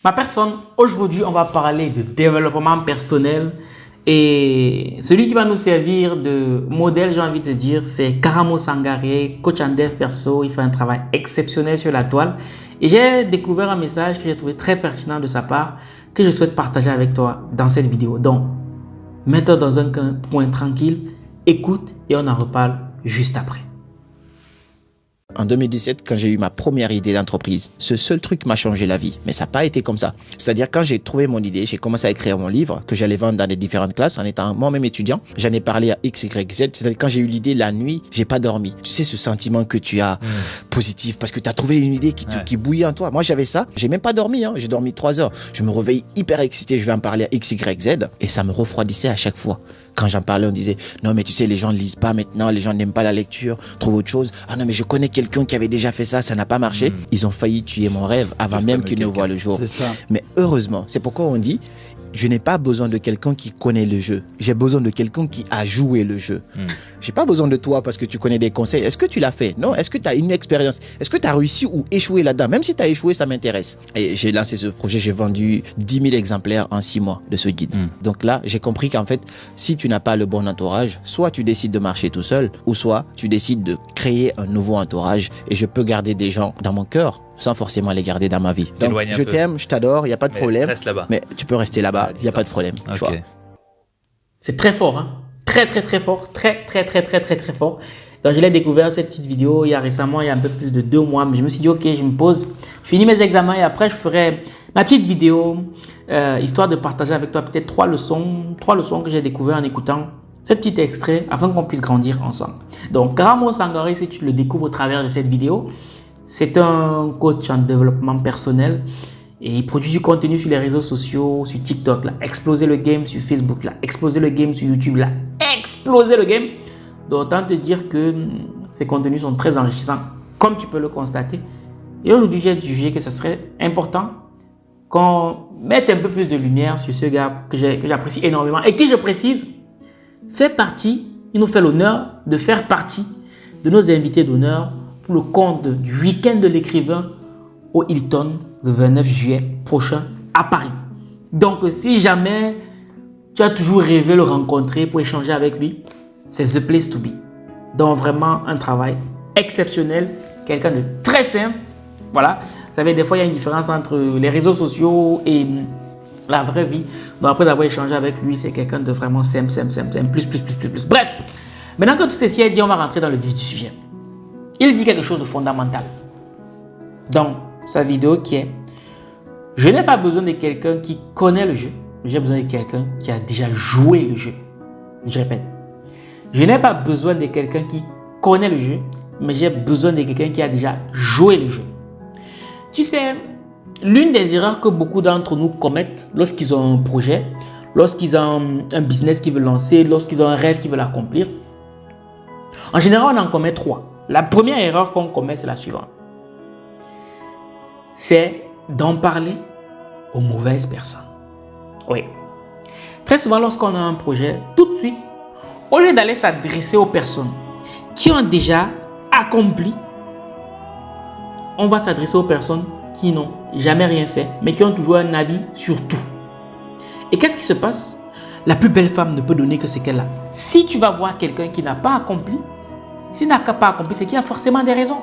Ma personne, aujourd'hui, on va parler de développement personnel et celui qui va nous servir de modèle, j'ai envie de dire, c'est Karamo Sangaré, coach en dev perso. Il fait un travail exceptionnel sur la toile et j'ai découvert un message que j'ai trouvé très pertinent de sa part que je souhaite partager avec toi dans cette vidéo. Donc, mets-toi dans un coin tranquille, écoute et on en reparle juste après. En 2017, quand j'ai eu ma première idée d'entreprise, ce seul truc m'a changé la vie. Mais ça n'a pas été comme ça. C'est-à-dire, quand j'ai trouvé mon idée, j'ai commencé à écrire mon livre que j'allais vendre dans les différentes classes en étant moi-même étudiant. J'en ai parlé à X, Y, Z. C'est-à-dire, quand j'ai eu l'idée la nuit, j'ai pas dormi. Tu sais, ce sentiment que tu as positif parce que tu as trouvé une idée qui bouillait en toi. Moi, j'avais ça. J'ai même pas dormi. J'ai dormi 3 heures. Je me réveille hyper excité. Je vais en parler à X, Y, Z. Et ça me refroidissait à chaque fois. Quand j'en parlais, on disait, non, mais tu sais, les gens ne lisent pas maintenant, les gens n'aiment pas la lecture, trouvent autre chose. Ah non, mais je connais quelqu'un qui avait déjà fait ça, ça n'a pas marché. Ils ont failli tuer mon rêve avant même qu'il ne voie le jour. Mais heureusement, c'est pourquoi on dit, je n'ai pas besoin de quelqu'un qui connaît le jeu. J'ai besoin de quelqu'un qui a joué le jeu. J'ai pas besoin de toi parce que tu connais des conseils. Est-ce que tu l'as fait? Non. Est-ce que tu as une expérience? Est-ce que tu as réussi ou échoué là-dedans? Même si tu as échoué, ça m'intéresse. Et j'ai lancé ce projet, j'ai vendu 10 000 exemplaires en 6 mois de ce guide. Donc là, j'ai compris qu'en fait, si tu n'as pas le bon entourage, soit tu décides de marcher tout seul, ou soit tu décides de créer un nouveau entourage. Et je peux garder des gens dans mon cœur sans forcément les garder dans ma vie. Donc, je t'aime, je t'adore, il n'y a pas de problème. Reste là-bas. Mais tu peux rester là-bas, il n'y a pas de problème. Okay. C'est très fort, hein? Très fort. Très fort. Donc, je l'ai découvert cette petite vidéo il y a un peu plus de 2 mois. Mais je me suis dit, ok, je me pose, je finis mes examens et après, je ferai ma petite vidéo, histoire de partager avec toi peut-être 3 leçons que j'ai découvertes en écoutant ce petit extrait afin qu'on puisse grandir ensemble. Donc, Karamo Sangaré, si tu le découvres au travers de cette vidéo, c'est un coach en développement personnel et il produit du contenu sur les réseaux sociaux, sur TikTok, là, exploser le game sur Facebook, là, exploser le game sur YouTube, là, exploser le game. Donc, autant te dire que ces contenus sont très enrichissants, comme tu peux le constater. Et aujourd'hui, j'ai jugé que ce serait important qu'on mette un peu plus de lumière sur ce gars que j'apprécie énormément et qui, je précise, il nous fait l'honneur de faire partie de nos invités d'honneur pour le compte du week-end de l'écrivain au Hilton le 29 juillet prochain à Paris. Donc, si jamais tu as toujours rêvé de le rencontrer pour échanger avec lui, c'est the place to be. Donc, vraiment un travail exceptionnel, quelqu'un de très simple. Voilà, vous savez, des fois, il y a une différence entre les réseaux sociaux et la vraie vie. Donc, après avoir échangé avec lui, c'est quelqu'un de vraiment simple, plus. Bref, maintenant que tout ceci est dit, on va rentrer dans le vif du sujet. Il dit quelque chose de fondamental dans sa vidéo qui est: je n'ai pas besoin de quelqu'un qui connaît le jeu, j'ai besoin de quelqu'un qui a déjà joué le jeu. Je répète, je n'ai pas besoin de quelqu'un qui connaît le jeu, mais j'ai besoin de quelqu'un qui a déjà joué le jeu. Tu sais, l'une des erreurs que beaucoup d'entre nous commettent lorsqu'ils ont un projet, lorsqu'ils ont un business qu'ils veulent lancer, lorsqu'ils ont un rêve qu'ils veulent accomplir, en général, on en commet 3. La première erreur qu'on commet, c'est la suivante. C'est d'en parler aux mauvaises personnes. Oui. Très souvent, lorsqu'on a un projet, tout de suite, au lieu d'aller s'adresser aux personnes qui ont déjà accompli, on va s'adresser aux personnes qui n'ont jamais rien fait, mais qui ont toujours un avis sur tout. Et qu'est-ce qui se passe? La plus belle femme ne peut donner que ce qu'elle a. Si tu vas voir quelqu'un qui n'a pas accompli, s'il n'a pas accompli, c'est qu'il y a forcément des raisons.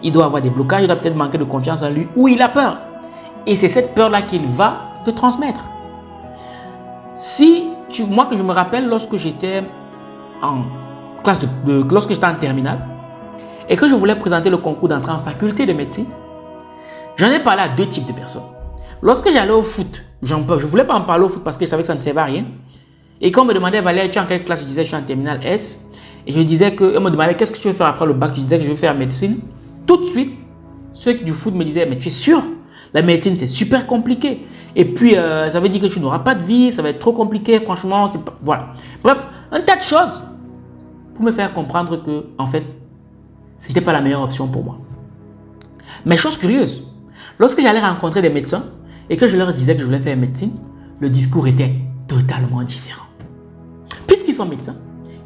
Il doit avoir des blocages, il doit peut-être manquer de confiance en lui ou il a peur. Et c'est cette peur-là qu'il va te transmettre. Moi, que je me rappelle lorsque j'étais en classe lorsque j'étais en terminale et que je voulais présenter le concours d'entrée en faculté de médecine, j'en ai parlé à 2 types de personnes. Lorsque j'allais au foot, je ne voulais pas en parler au foot parce que je savais que ça ne servait à rien. Et quand on me demandait, Valérie, tu es en quelle classe? Je disais, je suis en terminale S. Et je disais on me demandait, qu'est-ce que tu veux faire après le bac? Je disais que je veux faire médecine. Tout de suite, ceux du foot me disaient, mais tu es sûr? La médecine, c'est super compliqué. Et puis, ça veut dire que tu n'auras pas de vie, ça va être trop compliqué, franchement. Voilà. Bref, un tas de choses pour me faire comprendre que, en fait, ce n'était pas la meilleure option pour moi. Mais chose curieuse, lorsque j'allais rencontrer des médecins et que je leur disais que je voulais faire médecine, le discours était totalement différent. Puisqu'ils sont médecins,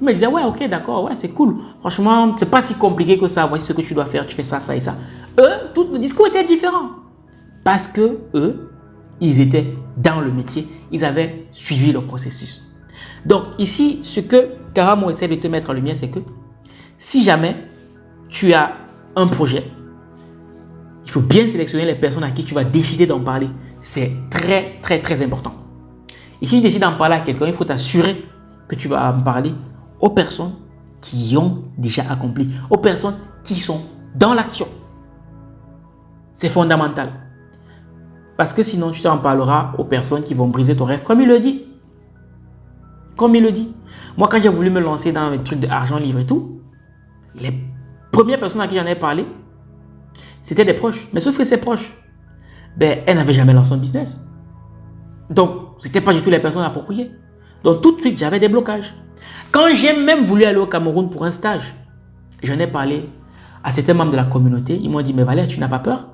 ils me disaient, ouais, ok, d'accord, ouais, c'est cool. Franchement, c'est pas si compliqué que ça. Voici ce que tu dois faire, tu fais ça, ça et ça. Le discours était différent. parce que eux, ils étaient dans le métier, ils avaient suivi le processus. Donc ici, ce que Karamo essaie de te mettre en lumière, c'est que si jamais tu as un projet, il faut bien sélectionner les personnes à qui tu vas décider d'en parler. C'est très, très, très important. Et si tu décides d'en parler à quelqu'un, il faut t'assurer que tu vas en parler aux personnes qui ont déjà accompli, aux personnes qui sont dans l'action. C'est fondamental. Parce que sinon, tu t'en parleras aux personnes qui vont briser ton rêve, comme il le dit. Comme il le dit. Moi, quand j'ai voulu me lancer dans les trucs d'argent, livre et tout, les premières personnes à qui j'en ai parlé, c'était des proches. Mais sauf que ces proches, elles n'avaient jamais lancé un business. Donc, ce n'étaient pas du tout les personnes appropriées. Donc, tout de suite, j'avais des blocages. Quand j'ai même voulu aller au Cameroun pour un stage, j'en ai parlé à certains membres de la communauté. Ils m'ont dit, mais Valère, tu n'as pas peur?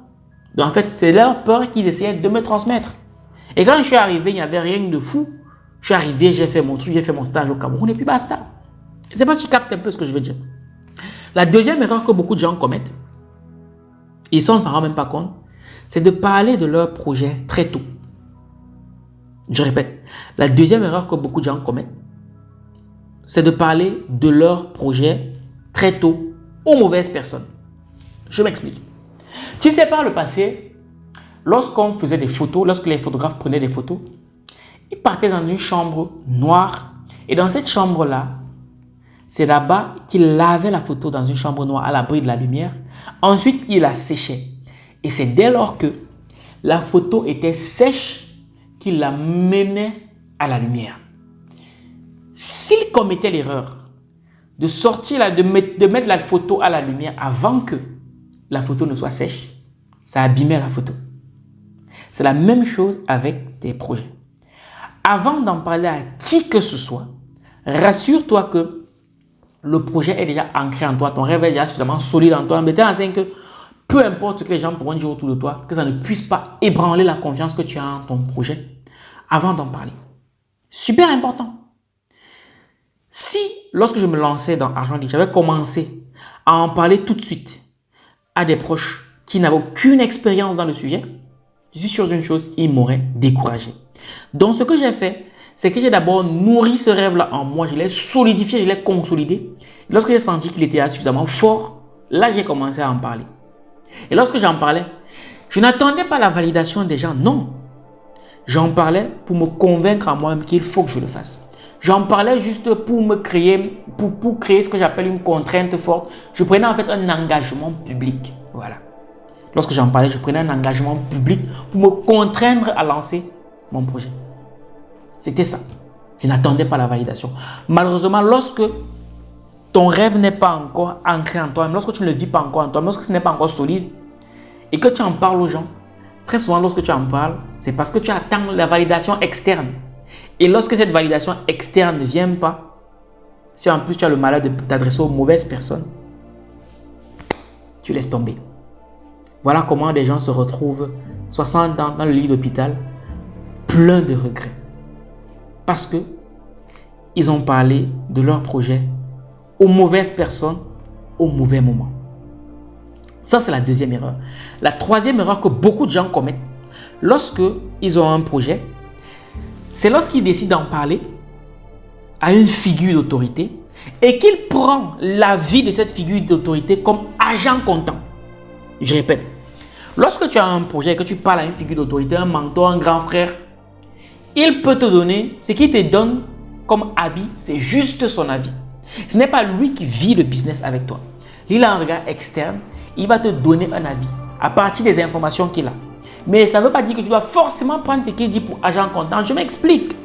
Donc, en fait, c'est leur peur qu'ils essayaient de me transmettre. Et quand je suis arrivé, il n'y avait rien de fou. Je suis arrivé, j'ai fait mon truc, j'ai fait mon stage au Cameroun et puis basta. Je ne sais pas si tu captes un peu ce que je veux dire. La deuxième erreur que beaucoup de gens commettent, ils ne s'en rendent même pas compte, c'est de parler de leur projet très tôt. Je répète, la deuxième erreur que beaucoup de gens commettent, c'est de parler de leur projet très tôt aux mauvaises personnes. Je m'explique. Tu sais, par le passé, lorsqu'on faisait des photos, lorsque les photographes prenaient des photos, ils partaient dans une chambre noire. Et dans cette chambre-là, c'est là-bas qu'ils lavaient la photo dans une chambre noire à l'abri de la lumière. Ensuite, ils la séchaient. Et c'est dès lors que la photo était sèche qu'ils la menaient à la lumière. S'ils commettaient l'erreur de sortir, de mettre la photo à la lumière avant que la photo ne soit sèche, ça abîmait la photo. C'est la même chose avec tes projets. Avant d'en parler à qui que ce soit, rassure-toi que le projet est déjà ancré en toi, ton rêve est déjà suffisamment solide en toi, mais tu es en que peu importe ce que les gens pourront dire autour de toi, que ça ne puisse pas ébranler la confiance que tu as en ton projet avant d'en parler. Super important. Si, lorsque je me lançais dans Argent Libre, j'avais commencé à en parler tout de suite à des proches qui n'avaient aucune expérience dans le sujet, je suis sûr d'une chose, ils m'auraient découragé. Donc, ce que j'ai fait, c'est que j'ai d'abord nourri ce rêve-là en moi, je l'ai solidifié, je l'ai consolidé. Et lorsque j'ai senti qu'il était suffisamment fort, là, j'ai commencé à en parler. Et lorsque j'en parlais, je n'attendais pas la validation des gens, non. J'en parlais pour me convaincre à moi-même qu'il faut que je le fasse. J'en parlais juste pour me créer, pour créer ce que j'appelle une contrainte forte. Je prenais en fait un engagement public. Voilà. Lorsque j'en parlais, je prenais un engagement public pour me contraindre à lancer mon projet. C'était ça. Je n'attendais pas la validation. Malheureusement, lorsque ton rêve n'est pas encore ancré en toi, lorsque tu ne le vis pas encore en toi, lorsque ce n'est pas encore solide et que tu en parles aux gens, très souvent lorsque tu en parles, c'est parce que tu attends la validation externe. Et lorsque cette validation externe ne vient pas, si en plus tu as le malheur de t'adresser aux mauvaises personnes, tu laisses tomber. Voilà comment des gens se retrouvent 60 ans dans le lit d'hôpital, pleins de regrets. Parce que ils ont parlé de leur projet aux mauvaises personnes, au mauvais moment. Ça, c'est la deuxième erreur. La troisième erreur que beaucoup de gens commettent lorsque ils ont un projet, c'est lorsqu'ils décident d'en parler à une figure d'autorité et qu'il prend l'avis de cette figure d'autorité comme agent comptant. Je répète, lorsque tu as un projet et que tu parles à une figure d'autorité, un mentor, un grand frère, il peut te donner, ce qu'il te donne comme avis, c'est juste son avis. Ce n'est pas lui qui vit le business avec toi. Il a un regard externe, il va te donner un avis à partir des informations qu'il a. Mais ça ne veut pas dire que tu dois forcément prendre ce qu'il dit pour agent comptant. Je m'explique.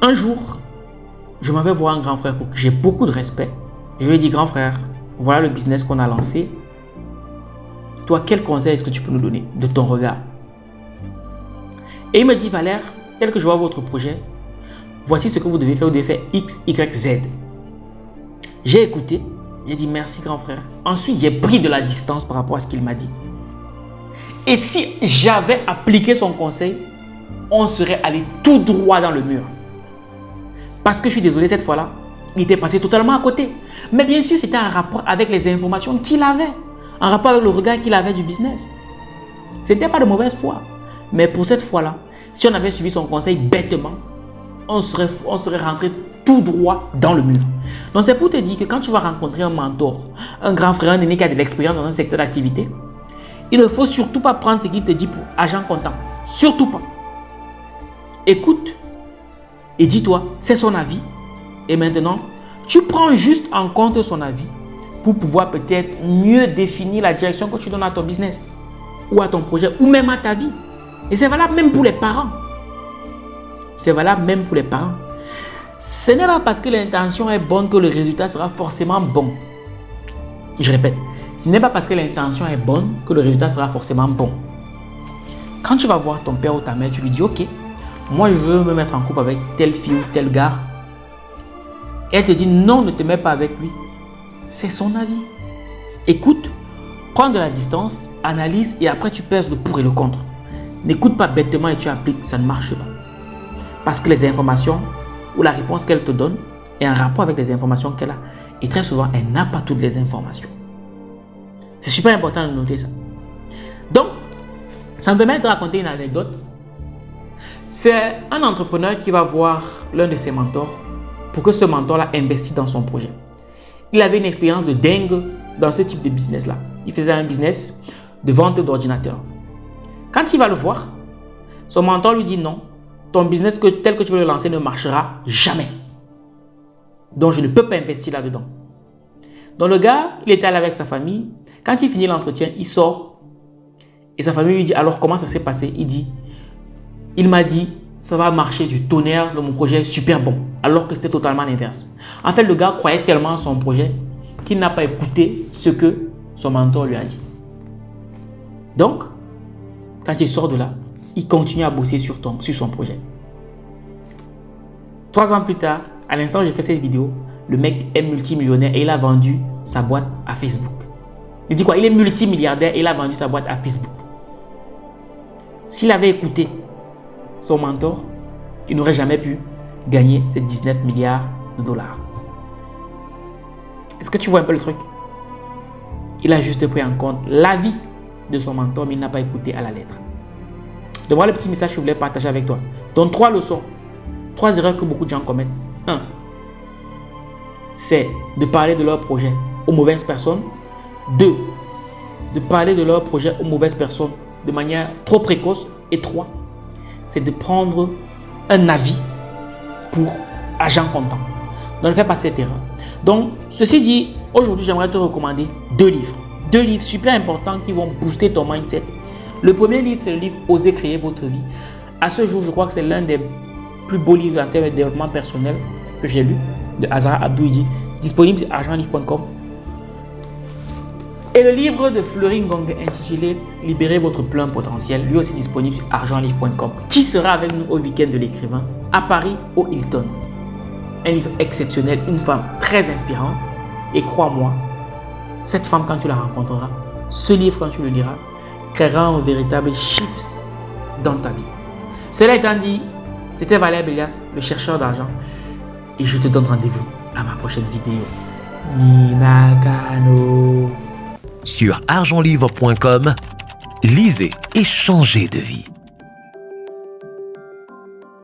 Un jour, je m'en vais voir un grand frère pour qui j'ai beaucoup de respect. Je lui ai dit, grand frère, voilà le business qu'on a lancé. Toi, quel conseil est-ce que tu peux nous donner de ton regard? Et il me dit, Valère, tel que je vois votre projet, voici ce que vous devez faire. Vous devez faire X, Y, Z. J'ai écouté. J'ai dit merci grand frère. Ensuite, j'ai pris de la distance par rapport à ce qu'il m'a dit. Et si j'avais appliqué son conseil, on serait allé tout droit dans le mur. Parce que je suis désolé, cette fois-là, il était passé totalement à côté. Mais bien sûr, c'était en rapport avec les informations qu'il avait. en rapport avec le regard qu'il avait du business. Ce n'était pas de mauvaise foi. Mais pour cette fois-là, si on avait suivi son conseil bêtement, on serait rentré tout droit dans le mur. Donc c'est pour te dire que quand tu vas rencontrer un mentor, un grand frère, un aîné qui a de l'expérience dans un secteur d'activité, il ne faut surtout pas prendre ce qu'il te dit pour agent comptant. Surtout pas. Écoute et dis-toi, c'est son avis. Et maintenant, tu prends juste en compte son avis pour pouvoir peut-être mieux définir la direction que tu donnes à ton business ou à ton projet ou même à ta vie. Et c'est valable même pour les parents. C'est valable même pour les parents. Ce n'est pas parce que l'intention est bonne que le résultat sera forcément bon. Je répète, ce n'est pas parce que l'intention est bonne que le résultat sera forcément bon. Quand tu vas voir ton père ou ta mère, tu lui dis, ok, moi je veux me mettre en couple avec telle fille ou tel gars. Et elle te dit, non, ne te mets pas avec lui. C'est son avis. Écoute, prends de la distance, analyse et après tu pèses le pour et le contre. N'écoute pas bêtement et tu appliques, ça ne marche pas. Parce que les informations ou la réponse qu'elle te donne est en rapport avec les informations qu'elle a. Et très souvent, elle n'a pas toutes les informations. C'est super important de noter ça. Donc, ça me permet de raconter une anecdote. C'est un entrepreneur qui va voir l'un de ses mentors pour que ce mentor-là investisse dans son projet. Il avait une expérience de dingue dans ce type de business-là. Il faisait un business de vente d'ordinateurs. Quand il va le voir, son mentor lui dit non, ton business tel que tu veux le lancer ne marchera jamais. Donc je ne peux pas investir là-dedans. Donc le gars, il était allé avec sa famille. Quand il finit l'entretien, il sort et sa famille lui dit alors comment ça s'est passé? Il dit, il m'a dit ça va marcher du tonnerre, mon projet est super bon. Alors que c'était totalement l'inverse. En fait, le gars croyait tellement à son projet qu'il n'a pas écouté ce que son mentor lui a dit. Donc, quand il sort de là, il continue à bosser sur son projet. 3 ans plus tard, à l'instant où j'ai fait cette vidéo, le mec est multimillionnaire et il a vendu sa boîte à Facebook. Il dit quoi? Il est multimilliardaire et il a vendu sa boîte à Facebook. S'il avait écouté son mentor, il n'aurait jamais pu gagner ces 19 milliards de dollars. Est-ce que tu vois un peu le truc? Il a juste pris en compte l'avis de son mentor, mais il n'a pas écouté à la lettre. Donc voilà le petit message que je voulais partager avec toi. Donc 3 leçons, 3 erreurs que beaucoup de gens commettent. 1. C'est de parler de leur projet aux mauvaises personnes. 2. De parler de leur projet aux mauvaises personnes de manière trop précoce. Et 3. C'est de prendre un avis pour agent comptant. Donc ne fais pas cette erreur. Donc ceci dit, aujourd'hui j'aimerais te recommander 2 livres. 2 livres super importants qui vont booster ton mindset. Le premier livre, c'est le livre « Osez créer votre vie ». À ce jour, je crois que c'est l'un des plus beaux livres en termes de développement personnel que j'ai lu, de Hazara Abdouidi, disponible sur argentlivre.com. Et le livre de Fleury Ngong intitulé « Libérez votre plein potentiel », lui aussi disponible sur argentlivre.com, qui sera avec nous au week-end de l'écrivain à Paris, au Hilton. Un livre exceptionnel, une femme très inspirante. Et crois-moi, cette femme, quand tu la rencontreras, ce livre, quand tu le liras, créera un véritable shift dans ta vie. Cela étant dit, c'était Valère Bélias, le chercheur d'argent, et je te donne rendez-vous à ma prochaine vidéo. Minakano. Sur argentlivre.com, lisez et changez de vie.